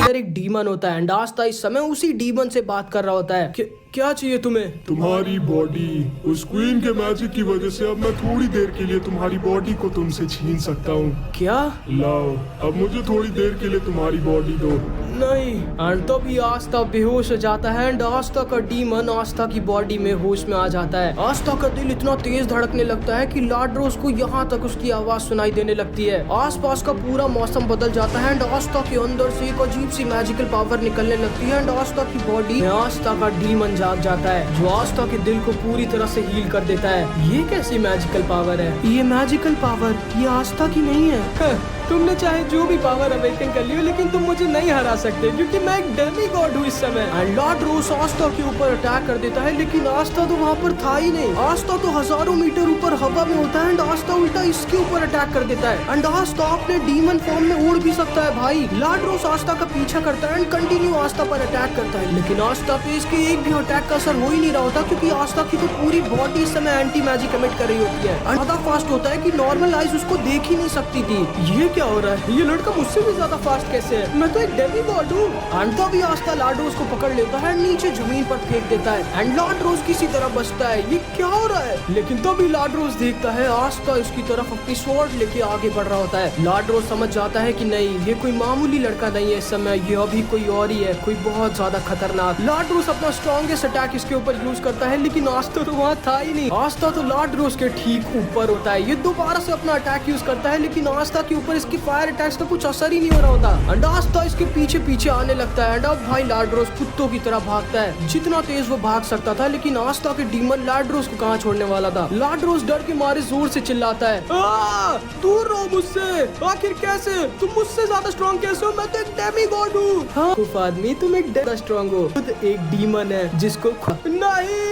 अंदर एक डीमन होता है एंड आस्था इस समय उसी डीमन से बात कर रहा होता है कि क्या चाहिए तुम्हें? तुम्हारी बॉडी। उस क्वीन के मैजिक की वजह से अब मैं थोड़ी देर के लिए तुम्हारी बॉडी को तुमसे छीन सकता हूँ। क्या? लाओ, अब मुझे थोड़ी देर के लिए तुम्हारी बॉडी दो। नहीं। एंड तभी आस्था बेहोश हो जाता है एंड आस्था का डीमन आस्था की बॉडी में होश में आ जाता है। आस्था का दिल इतना तेज धड़कने लगता है कि लाड्रोस को यहाँ तक उसकी आवाज सुनाई देने लगती है। आसपास का पूरा मौसम बदल जाता है एंड आस्था के अंदर से एक अजीब सी मैजिकल पावर निकलने लगती है एंड आस्था की बॉडी में आस्था का डीमन जाग जाता है जो आस्था के दिल को पूरी तरह से हील कर देता है। ये कैसी मैजिकल पावर है? ये मैजिकल पावर ये आस्था की नहीं है। तुमने चाहे जो भी पावर अवेकन कर लियो लेकिन तुम मुझे नहीं हरा सकते क्योंकि मैं एक डेमी गॉड हूँ इस समय। एंड लाड्रोस आस्था के ऊपर अटैक कर देता है लेकिन आस्था तो वहाँ पर था ही नहीं। आस्था तो हजारों मीटर ऊपर हवा में होता है एंड आस्था उल्टा इसके ऊपर अटैक कर देता है। एंड आस्था अपने डीमन फॉर्म में उड़ भी सकता है भाई। लाड्रोस आस्था का पीछा करता है एंड कंटिन्यू आस्था पर अटैक करता है लेकिन आस्था पे इसके एक भी अटैक का असर हो ही नहीं रहा होता क्योंकि आस्था की तो पूरी बॉडी इस समय एंटी मैजिक एमिट कर रही होती है। ज्यादा फास्ट होता है कि नॉर्मल आइज उसको देख ही नहीं सकती थी। ये क्या हो रहा है? ये लड़का मुझसे भी ज्यादा फास्ट कैसे है? मैं तो एक डेमी गॉड हूँ। एंड तभी आस्था लाड्रोस को पकड़ लेता है नीचे जमीन पर फेंक देता है एंड लाड्रोस किसी तरह बचता है। ये क्या हो रहा है? लेकिन तभी लाड्रोस देखता है आस्था इसकी तरफ अपनी स्वॉर्ड लेके आगे बढ़ रहा होता है। लाड्रोस समझ जाता है कि नहीं ये कोई मामूली लड़का नहीं है इस समय, ये अभी कोई और ही है, कोई बहुत ज्यादा खतरनाक। लाड्रोस अपना स्ट्रॉन्गेस्ट अटैक इसके ऊपर यूज करता है लेकिन आस्था तो वहाँ था ही नहीं। आस्था तो लाड्रोस के ठीक ऊपर होता है। ये दोबारा से अपना अटैक यूज करता है लेकिन आस्था के ऊपर इसकी फायर अटैक्स का कुछ असर ही नहीं हो रहा होता। एंड आस्था इसके पीछे पीछे आने लगता है एंड अब भाई लाड्रोस कुत्तों की तरह भागता है जितना तेज वो भाग सकता था लेकिन आस्था के डीमन लाड्रोस को कहाँ छोड़ने वाला था। लाड्रोस डर के मारे जोर से चिल्लाता है, दूर रहो मुझसे। आखिर कैसे? तुम मुझसे ज्यादा स्ट्रॉन्ग कैसे हो? मैं तो एक डेमी गॉड हूँ। हाँ आदमी तुम एक ज्यादा स्ट्रॉन्ग हो, खुद एक डीमन है जिसको नहीं।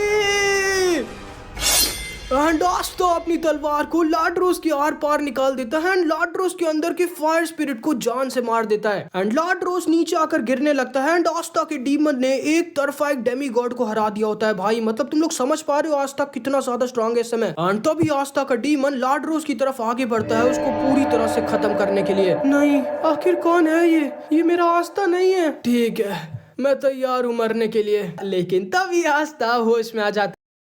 एंड आस्था अपनी तलवार को लाड्रोस के आर पार निकाल देता है एंड लाड्रोस के अंदर के फायर स्पिरिट को जान से मार देता है एंड लाड्रोस नीचे आकर गिरने लगता है एंड आस्था के डीमन ने एक तरफा एक डेमी गॉड को हरा दिया होता है भाई। मतलब तुम लोग समझ पा रहे हो आस्था कितना ज्यादा स्ट्रॉन्ग है इस समय। एंड तभी आस्था का डीमन लाड्रोस की तरफ आगे बढ़ता है उसको पूरी तरह से खत्म करने के लिए। नहीं, आखिर कौन है ये मेरा आस्था नहीं है। ठीक है, मैं तैयार हूँ मरने के लिए। लेकिन तभी आस्था होश में आ जाता